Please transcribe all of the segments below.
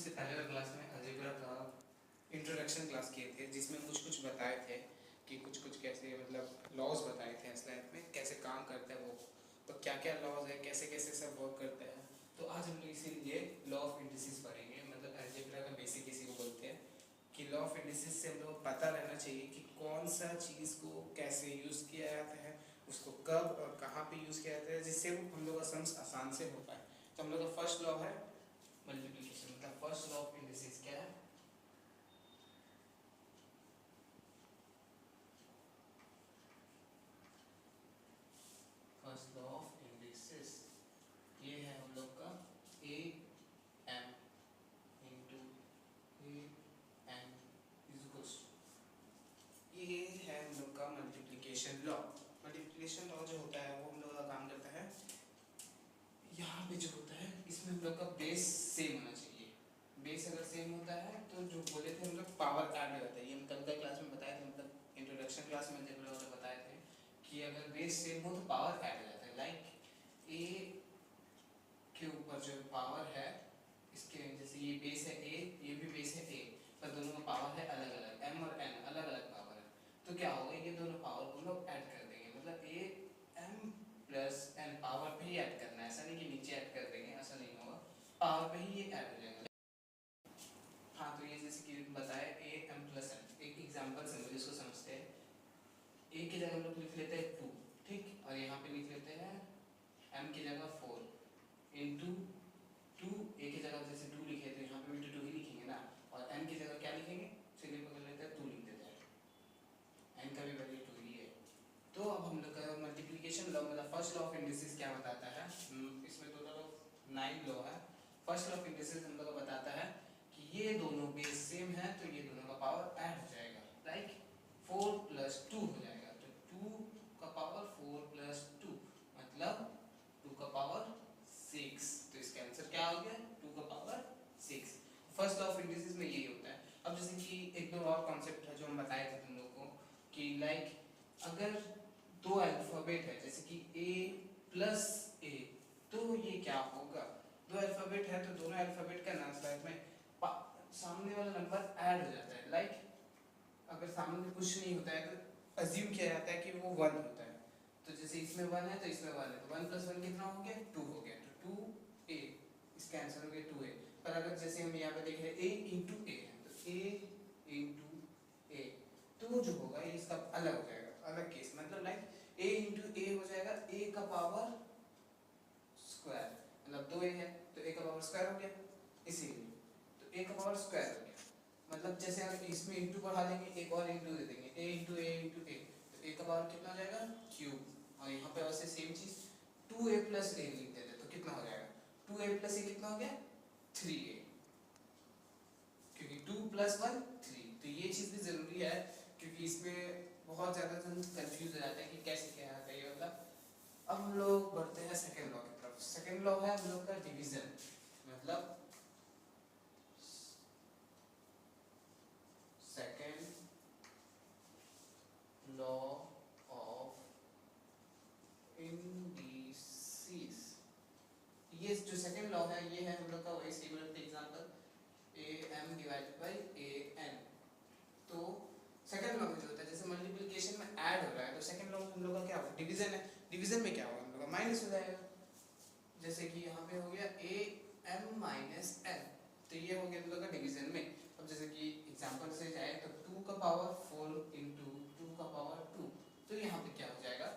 इससे पहले वाली क्लास में अलजेब्रा का इंट्रोडक्शन क्लास किए थे, जिसमें कुछ बताए थे कि कुछ कैसे मतलब लॉज बताए थे स्लाइड में कैसे काम करता है वो, तो क्या क्या लॉज है, कैसे कैसे सब वर्क करता है। तो आज हम लोग इसीलिए लॉ ऑफ इंडिसेस पढ़ेंगे। मतलब अलजेब्रा का बेसिक इसी को बोलते हैं कि लॉ ऑफ इंडिसेस से हम लोग को पता रहना चाहिए कि कौन सा चीज़ को कैसे यूज़ किया जाता है, उसको कब और कहाँ पे यूज़ किया जाता है, जिससे हम लोग का सम्स आसान से हो पाए। तो हम लोग का फर्स्ट लॉ है मल्टीप्लिकेशन। मतलब फर्स्ट लॉ ऑफ इंडिसेस क्या है? फर्स्ट लॉ ऑफ इंडिसेस ये है हम लोग का a m into a n is equals to, ये है हम लोग का मल्टीप्लिकेशन लॉ। मल्टीप्लिकेशन लॉ जो होता है वो हम लोग का काम करता है, यहाँ पे जो होता है इसमें हम लोग का बेस सेम होना चाहिए। बेस अगर सेम होता है तो जो बोले थे हम लोग पावर ऐड हो जाता है। ये हम कल का क्लास में बताए थे, मतलब इंट्रोडक्शन क्लास में जब लोग बताए थे कि अगर बेस सेम हो तो पावर ऐड हो जाता है। लाइक ए के ऊपर जो पावर है, इसके जैसे ये बेस है ए, ये भी बेस है ए, पर दोनों का पावर है अलग अलग, एम और एन अलग अलग पावर है। तो क्या होगा, ये दोनों पावर को लोग ऐड कर देंगे। मतलब a m plus n power पे ही ऐड करना है, ऐसा नहीं कि नीचे ऐड कर देंगे, ऐसा नहीं होगा, पावर पे ही ये ऐड हो जाएगा। हाँ, तो ये जैसे कि बताया ए एम प्लस एन, एक एग्जांपल से इसको समझते हैं। ए की जगह हम लोग लिख लेते हैं 2, ठीक, और यहाँ पे लिख लेते हैं एम की जगह 4 इंटू 2। ए की जगह जैसे 2 लिखे तो यहाँ पे भी 2 ही लिखेंगे ना, और एन की जगह क्या लिखेंगे, चलिए पकड़ लेते हैं 2 लिख देते हैं, एन का भी वैल्यू 2 ही है। तो अब हम लोग का मल्टीप्लिकेशन लॉ मतलब फर्स्ट लॉ ऑफ इंडिसेस क्या बताता है, इसमें टोटल ऑफ 9 लॉ है। फर्स्ट लॉ ऑफ इंडिसेस हम लोग को बताता है कि ये दोनों बेस सेम है तो ये दोनों का पावर ऐड हो जाएगा। लाइक 4 प्लस 2 हो जाएगा, तो 2 का पावर 4 प्लस 2 मतलब 2 का पावर 6। तो इसका आंसर क्या हो गया, 2 का power 6। First law of indices में यही होता है। अब जैसे कि एक दो और कॉन्सेप्ट है जो हम बताए थे तुम लोग को कि लाइक अगर दो अल्फाबेट है जैसे कि ए प्लस ए, तो ये क्या होगा, दो अल्फाबेट है तो दोनों अल्फाबेट का ना स्लाइड में सामने वाला नंबर ऐड हो जाता है। लाइक अगर सामने में कुछ नहीं होता है तो अज्यूम किया जाता है कि वो 1 होता है। तो जैसे इसमें 1 है तो इसमें 1 है, तो 1 प्लस 1 कितना हो गया, 2 हो गया, तो 2a, इसका आंसर हो गया 2a। पर अगर जैसे हम यहाँ पे देख रहे हैं a इंटू ए है, तो a इंटू ए, तो जो होगा ये इसका अलग हो जाएगा, अलग केस। मतलब लाइक a इंटू ए हो जाएगा a का पावर स्क्वायर, मतलब 2a है तो a का पावर स्क्वायर हो गया, इसीलिए तो a का पावर स्क्वायर हो गया। मतलब जैसे अगर इसमें इंटू बढ़ा देंगे, एक और इंटू दे देंगे, a इंटू ए इंटू ए, तो a का पावर कितना हो जाएगा, क्यूब। और यहाँ पे वैसे सेम चीज 2a प्लस ए लिख देते तो कितना हो जाएगा, 2a प्लस ए कितना हो गया, 3a, क्योंकि 2 प्लस 1 3। तो ये चीज़ भी ज़रूरी है क्योंकि इसमें बहुत ज़्यादा कंफ्यूज हो जाता है कि कैसे क्या आता है ये मतलब। अब हम लोग बढ़ते हैं सेकेंड लॉ की तरफ। सेकेंड लॉ है हम लोग का डिवीजन। मतलब सेकेंड लॉ ऑफ इंडिसेस, ये जो सेकेंड लॉ है ये है हम लोग का वही similar example a m divided by a n. तो सेकंड लॉ में जो होता है जैसे मल्टीप्लिकेशन में ऐड हो रहा है, तो सेकंड लॉ में हम लोग का क्या होगा, डिवीजन है। डिवीजन में क्या होगा, हम लोग का माइनस हो जाएगा। जैसे कि यहाँ पे हो गया ए एम माइनस एन, तो ये हो गया हम लोग का डिवीजन में। अब जैसे कि एग्जांपल से जाए तो 2 का पावर 4 इंटू 2 का पावर 2, तो यहाँ पे क्या हो जाएगा,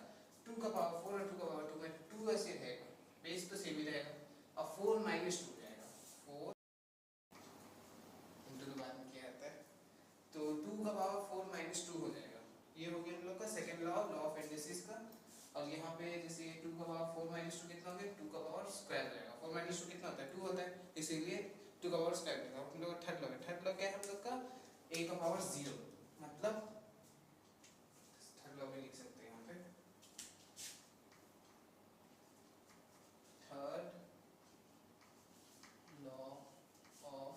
2 का पावर 4 और 2 का पावर 2 में 2 ऐसे रहेगा, बेस तो सेम ही रहेगा, और 4 माइनस 2 रहेगा, 4 इंटू के बाद में क्या आता है, तो 2 का पावर 4 माइनस 2 हो जाएगा। ये हो गया हम लोग का second law, law of indices का। और यहाँ पे जैसे 2 का पावर 4 माइनस 2 कितना हो गया, 2 का पावर स्क्वायर रहेगा। 4 माइनस 2 कितना होता है, 2 होता है, इसीलिए 2 का पावर स्क्वायर रहेगा। हम लोग का थर्ड लॉ है। थर्ड लॉ क्या है हम लोग का, a का पावर 0, मतलब थर्ड लॉ भी लिख सकते हैं यहाँ पे, third law of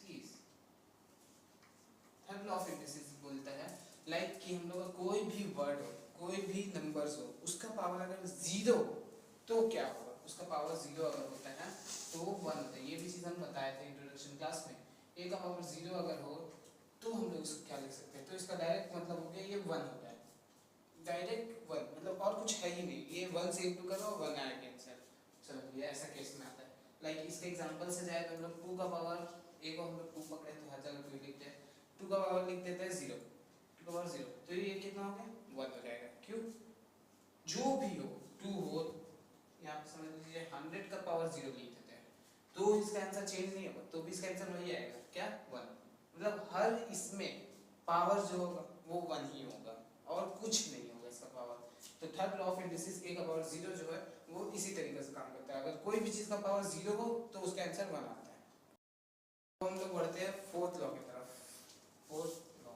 indices. Third law of indices बोलता है लाइक कि हम लोग का कोई भी वर्ड हो, कोई भी नंबर्स हो, उसका पावर अगर 0 तो क्या होगा, उसका पावर 0 अगर होता है तो 1 होता है। ये भी चीज़ हम बताए थे इंट्रोडक्शन क्लास में। a का पावर 0 अगर हो तो हम लोग इसको क्या लिख सकते हैं, तो इसका डायरेक्ट मतलब हो गया ये 1 हो गया, डायरेक्ट 1 मतलब और कुछ है ही नहीं, ये 1 से इंटू करो और 1 आएगा आंसर। चलो ये ऐसा केस में आता है। लाइक इसके एग्जांपल से जाए तो हम लोग 2 का पावर, a को हम लोग 2 पकड़े तो हर जगह 2 लिखते हैं, 2 का पावर लिख देते हैं 0, 2 का पावर 0, तो ये कितना हो गया 1 हो जाएगा। क्यों, जो भी हो 2 हो, यहाँ पे समझ लीजिए 100 का पावर 0 लिख देते हैं तो इसका आंसर चेंज नहीं होगा, तो भी इसका आंसर वही आएगा क्या 1। मतलब हर इसमें पावर जो होगा वो 1 ही होगा और कुछ नहीं होगा इसका पावर। तो third law of indices a का पावर 0 जो है वो इसी तरीके से काम करता है, अगर कोई भी चीज का पावर 0 हो तो उसका आंसर 1 आता है। तो हम लोग बढ़ते हैं फोर्थ लॉ की तरफ। Fourth law,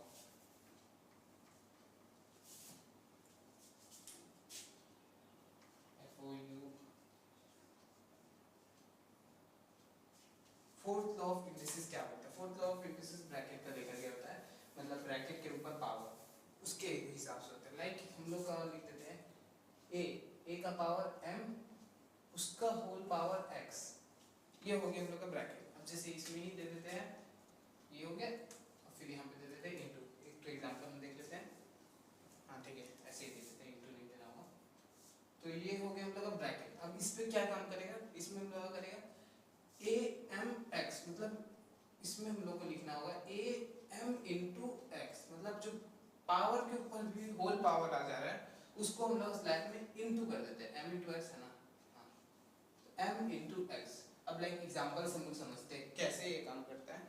fourth law of indices क्या होता है। Fourth law of indices bracket का देखा गया होता है, मतलब ब्रैकेट के ऊपर पावर उसके हिसाब से होता है। लाइक हम लोग का लिख देते हैं a का पावर m उसका होल पावर x, ये हो गया हम लोग का ब्रैकेट। अब जैसे इसमें ही दे देते हैं ये हो गया, और फिर यहाँ पे दे देते हैं इनटू, एक तो एग्जांपल हम देख लेते हैं। हाँ ठीक है, ऐसे ही दे देते हैं, इनटू नहीं देना होगा। तो ये हो गया हम लोग का ब्रैकेट। अब इस पे क्या काम करेगा, इसमें हम लोग करेगा am x, मतलब इसमें हम लोग को लिखना होगा am into x, मतलब जो पावर के ऊपर भी होल पावर आ जा रहा है उसको हम लोग स्लैश में इनटू कर देते हैं, m into x है ना, हाँ तो m into x। अब लाइक एग्जांपल से हम लोग समझते हैं कैसे ये काम करता है।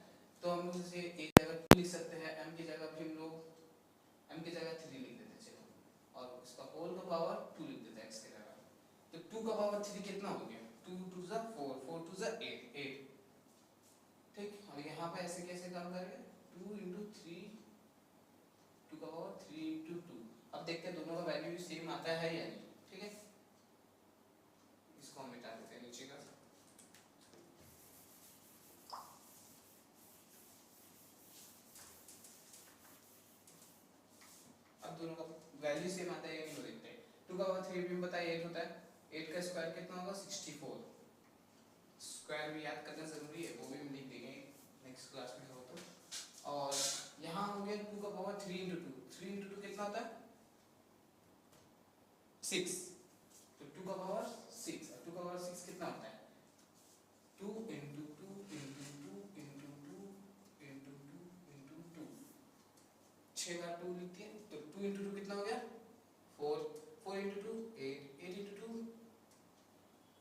तो हम लोग जैसे एक जगह 2 लिख सकते हैं, m की जगह भी हम लोग m की जगह 3 लिख देते हैं चलो, और इसका होल का पावर 2 लिख देते हैं x की जगह। तो 2 का पावर 3 कितना हो गया, 2 2 जा 4, 4 2 जा 8, 8 ठीक। और यहाँ पे ऐसे कैसे काम करेंगे 2 into 3, 2 का पावर 3 into 2। अब देखते हैं दोनों का वैल्यू सेम आता है या नहीं, ठीक है। इसको हम मिटा देते हैं नीचे का, अब दोनों का वैल्यू सेम आता है या नहीं वो देखते हैं। 2 का पावर 3 भी पता है 8 होता है, 8 का स्क्वायर कितना होगा 64। स्क्वायर भी याद करना जरूरी है, वो भी हम लिख देंगे नेक्स्ट क्लास में हो तो। और यहाँ हो गया 2 का पावर 3 into 2, 3 into 2 कितना होता है 6, तो 2 का पावर 6, और 2 का पावर 6 कितना होता है 2 into 2 into 2 into 2 into 2 into 2, 6 बार 2 लिखते हैं तो 2 into 2 कितना हो गया 4, 4 into 2 8, 8 into 2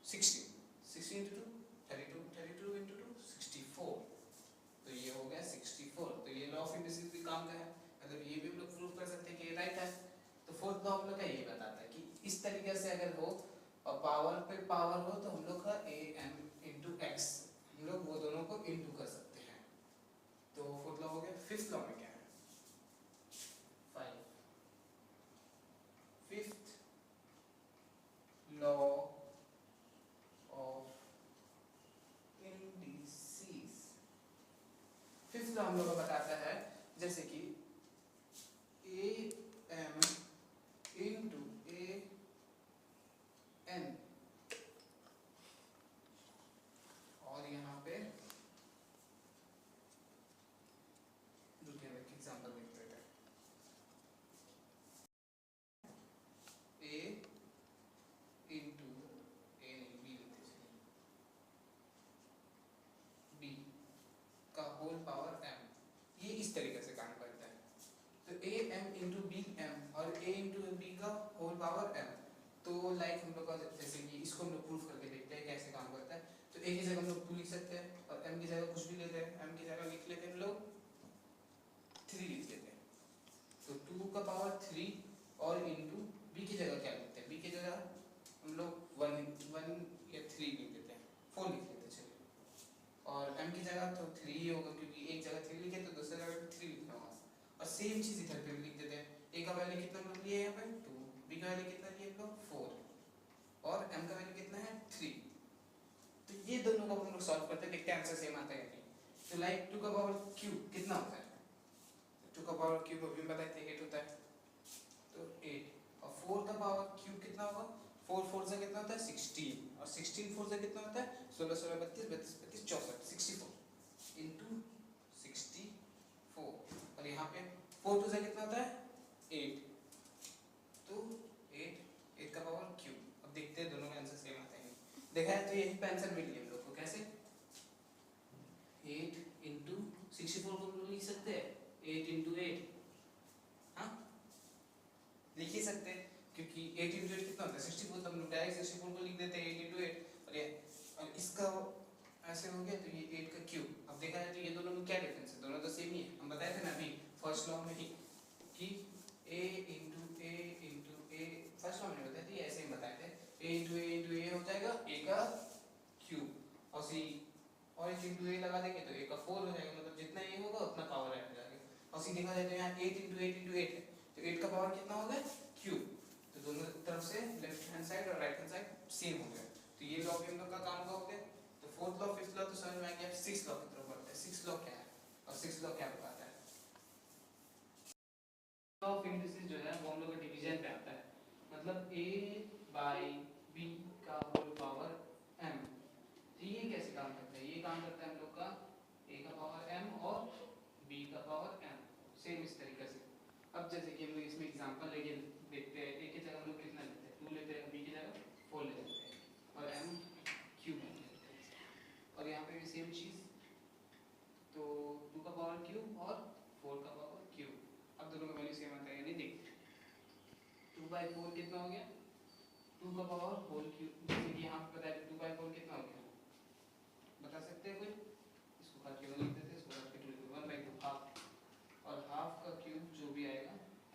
16, 16 into 2 32, 32 into 2 64, तो ये हो गया 64। तो ये लॉ ऑफ इंडिसेस भी काम का है, मतलब ये भी हम लोग प्रूव कर सकते हैं कि ये राइट है। तो फोर्थ लॉ हम लोग का ये बताता है कि इस तरीके से अगर हो और पावर पे पावर हो तो हम लोग का am into x, हम लोग वो दोनों को इनटू कर सकते हैं। तो फोर्थ लॉ हो गया। फिफ्थ लॉ में क्या है, 5 fifth law of indices. Fifth law हम लोग को बताता है जैसे कि am into an, और यहाँ पे एग्जांपल देखते हैं a into a नहीं b लेते हैं, b का होल पावर m, ये इस तरीके से काम करता है। तो a m into b m और a into b का होल पावर m, तो लाइक हम लोग का जैसे कि इसको हम लोग प्रूफ करके देखते हैं कैसे काम करता है। तो a की जगह हम लोग 2 लिख सकते हैं और m की जगह कुछ भी लेते हैं, m की जगह लिख लेते हैं हम लोग 3 लिख लेते हैं। तो 2 का पावर 3 और इनटू b की जगह क्या लिखते हैं, b की जगह हम लोग 1 या 3 लिख देते हैं, 4 लिख लेते हैं चलिए। और m की जगह तो 3 ही होगा क्योंकि एक जगह 3 लिखे तो दूसरी जगह 3 लिखना होगा। और सेम चीज इधर पे लिख देते हैं, a का वैल्यू कितना हम लोग लिए यहाँ पे 2, b का वैल्यू कितना लिए हम लोग 4 और m का वैल्यू कितना है 3। तो ये दोनों को हम लोग सॉल्व करते हैं, देखते हैं आंसर सेम आता है या नहीं। तो लाइक 2 का पावर क्यूब कितना होता है, 2 का पावर क्यूब अभी हम बताए थे 8 होता है, तो 8 और 4 का पावर क्यूब कितना होगा 4 4 से कितना होता है 16 और 16 4 से कितना होता है 16 16 32 32 32 64 64 इंटू 64 और यहाँ पे 4 2 से कितना होता है 8 तो 8 8 का पावर क्यूब। अब देखते हैं दोनों का आंसर सेम आता है देखा है तो यही पे आंसर मिल गया हम लोग को। कैसे 8 इंटू 64 को लिख सकते हैं 8 इंटू 8। हाँ लिख ही सकते हैं क्योंकि 8 इंटू 8 कितना होता है 64 तो हम लोग डायरेक्ट 64 को लिख देते हैं 8 इंटू 8 और इसका ऐसे हो गया तो ये 8 का क्यूब। अब देखा जाए तो ये दोनों में क्या डिफरेंस है दोनों तो सेम ही है। हम बताए थे ना अभी फर्स्ट लॉ में ही कि a into a first law में बताए थे ऐसे ही बताए थे a इंटू a हो जाएगा a का क्यूब और सी और इंटू a लगा देंगे तो a का 4 हो जाएगा मतलब जितना a होगा उतना पावर ऐड हो जाएगा। और सी देखा जाए तो यहाँ 8 इंटू 8 है तो 8 का पावर कितना होगा क्यूब। तो दोनों तरफ से लेफ्ट हैंड साइड और राइट हैंड साइड सेम हो गया तो ये लॉ भी हम लोग का काम का हो गया। तो फोर्थ लॉ फिफ्थ लॉ तो समझ में आ गया। सिक्स्थ लॉ की तरफ बढ़ते हैं। सिक्स्थ लॉ क्या है और सिक्स्थ लॉ क्या बताता है। लॉ ऑफ इंडिसेस जो है वो हम लोग का डिवीजन पे आता है मतलब a बाई b का होल पावर m। तो ये कैसे काम करता है ये काम करता है हम लोग का a का पावर m और b का पावर m सेम इस तरीके से। अब जैसे कि हम लोग इसमें एग्जांपल लेके देखते हैं a की जगह हम लोग कितना लेते हैं 2 लेते हैं b की जगह 4 ले लेते हैं और m क्यूब ले लेते हैं और यहाँ पे भी सेम चीज तो 2 का पावर क्यूब और 4 का पावर क्यूब। अब दोनों का वैल्यू सेम आता है यानी देख 2/4 कितना हो गया 2 का पावर होल क्यूब। जैसे कि यहाँ पे बताया 2/4 कितना हो गया बता सकते हैं कोई इसको काट के 1 लिख देते हैं इसको काट के 2 लिख देते 1/2 हाफ और हाफ का क्यूब जो भी आएगा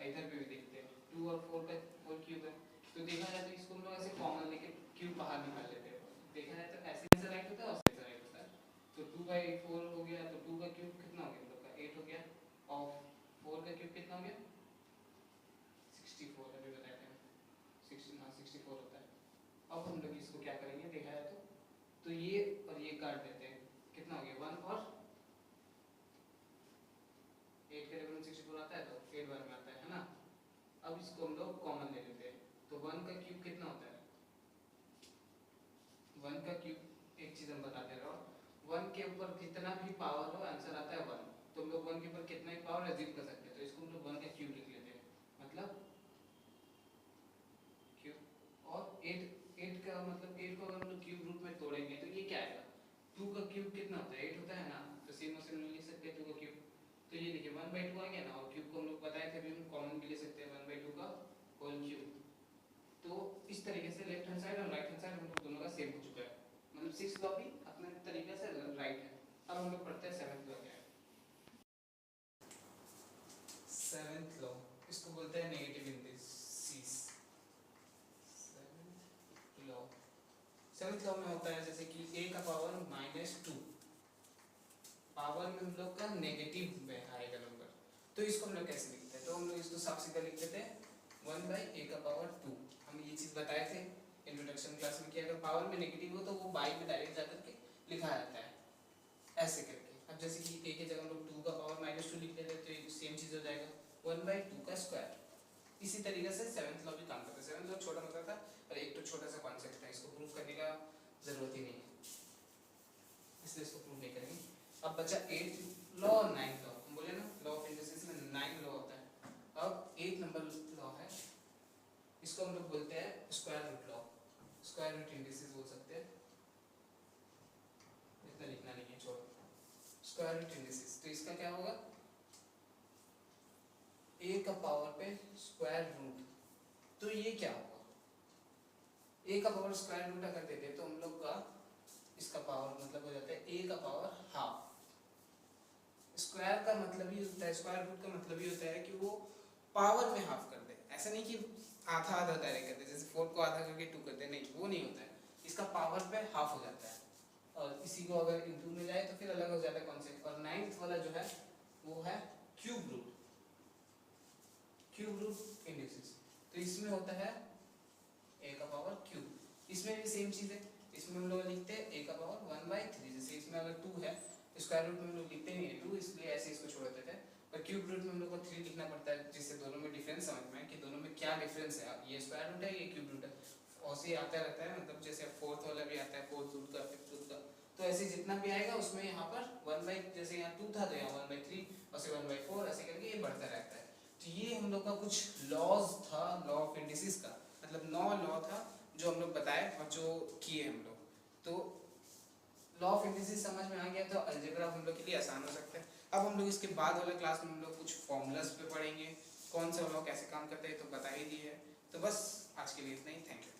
इधर पे भी देखते हैं 2 और 4 का होल क्यूब है तो देखा जाए तो इसको हम लोग ऐसे कॉमन लेके क्यूब बाहर निकाल लेते हैं। देखा जाए तो ऐसे से राइट होता है और ऐसे राइट होता है तो 2/4 हो गया तो 2 का क्यूब कितना हो गया हम लोग का 8 हो गया और 4 का क्यूब कितना हो गया 64 अभी बताए थे 16 हाँ 64 होता है। अब हम लोग इसको क्या करेंगे देखा जाए तो ये और ये काट देते हैं कितना हो गया 1 और 8 के जगह 64 आता है तो 8 बार में आता है ना। अब इसको हम लोग कॉमन ले लेते हैं तो 1 का क्यूब कितना होता है 1 का क्यूब एक चीज हम बताते रहो 1 के ऊपर जितना भी पावर हो आंसर आता है 1 तो हम लोग 1 के ऊपर कितना ही पावर एज्यूम कर सकते हैं तो इसको हम लोग 1 का क्यूब लिख लेते हैं मतलब क्यूब और 8 का मतलब 8 को अगर हम लोग क्यूब रूट में तोड़ेंगे तो ये क्या आएगा 2 का क्यूब कितना होता है 8 होता है ना तो सेम से लिख सकते हैं 2 का क्यूब तो ये देखिए 1/2 आ गया ना और क्यूब को हम लोग बताए थे अभी हम कॉमन भी ले सकते हैं 1/2 का होल क्यूब। तो इस तरीके से लेफ्ट हैंड साइड और राइट हैंड साइड हम लोग दोनों का सेम हो चुका है मतलब 6 लॉ भी अपने तरीके से राइट है। अब हम लोग पढ़ते हैं 7th लॉ क्या है। 7th लॉ इसको बोलते हैं नेगेटिव इंडिसेस। 7th लॉ में होता है जैसे कि a का पावर -2 पावर में हम लोग का नेगेटिव में आएगा नंबर तो इसको हम लोग कैसे लिखते हैं तो हम लोग इसको साफ सीधा लिख देते हैं 1/a का पावर 2। हम ये चीज बताए थे इंट्रोडक्शन क्लास में कि अगर पावर में नेगेटिव हो तो वो बाई में डायरेक्ट जाकर के लिखा जाता है ऐसे करके। अब जैसे कि a की जगह हम लोग 2 का पावर -2 लिख देते हैं तो सेम चीज हो जाएगा 1/2 का स्क्वायर। इसी तरीके से 7th लॉ भी काम करता है। 7th लॉ छोटा मतलब था और एक तो छोटा सा कॉन्सेप्ट है इसको प्रूव करने का जरूरत ही नहीं है इसलिए इसको प्रूव नहीं करेंगे। अब बचा 8th लॉ और 9th लॉ हम बोले ना लॉ ऑफ इंडिसेस में 9 लॉ होता है। अब 8 नंबर लॉ है इसको हम लोग बोलते हैं square root law square root indices बोल सकते हैं इतना लिखना नहीं है छोड़ो स्क्वायर रूट इंडिसेस। तो इसका क्या होगा a का पावर पे स्क्वायर रूट तो ये क्या होगा a का पावर स्क्वायर रूट अगर देते तो हम लोग का इसका पावर मतलब हो जाता है a का पावर हाफ। स्क्वायर का मतलब ही होता है स्क्वायर रूट का मतलब ही होता है कि वो पावर में हाफ कर दे ऐसा नहीं कि आधा आधा डायरेक्ट कर दे जैसे 4 को आधा करके 2 कर दे नहीं वो नहीं होता है इसका पावर पे हाफ हो जाता है और इसी को अगर इनटू में जाए तो फिर अलग हो जाता है कॉन्सेप्ट। और 9th वाला जो है वो है क्यूब रूट इंडिसेस तो इसमें होता है a का पावर क्यूब। इसमें भी सेम चीज है इसमें हम लोग लिखते हैं a का पावर 1/3 जैसे इसमें अगर 2 है स्क्वायर रूट में हम लोग लिखते नहीं है 2 इसलिए ऐसे इसको छोड़ देते हैं पर क्यूब रूट में हम लोग को 3 लिखना पड़ता है जिससे दोनों में डिफरेंस समझ में आए कि दोनों में क्या डिफरेंस है। ये स्क्वायर रूट है ये क्यूब रूट है ऐसे आता रहता है, मतलब जैसे फोर्थ वाला भी आता है, फोर्थ रूट का, फिफ्थ रूट का, तो ऐसे जितना भी आएगा उसमें यहाँ पर 1/, जैसे यहाँ 2 था तो यहाँ 1/3, और से 1/4 ऐसे करके ये बढ़ता रहता है। तो ये हम लोग का कुछ लॉज था, लॉ ऑफ इंडिसेस का, मतलब 9 लॉ था जो हम लोग बताए और जो किए हम लोग। तो लॉ ऑफ इंडिसेस समझ में आ गया तो अलजेब्रा हम लोग के लिए आसान हो सकता है। अब हम लोग इसके बाद वाला क्लास में हम लोग कुछ फॉर्मूलाज पे पढ़ेंगे, कौन सा लॉ कैसे काम करता है तो बता ही दिए है। तो बस आज के लिए इतना ही, थैंक यू।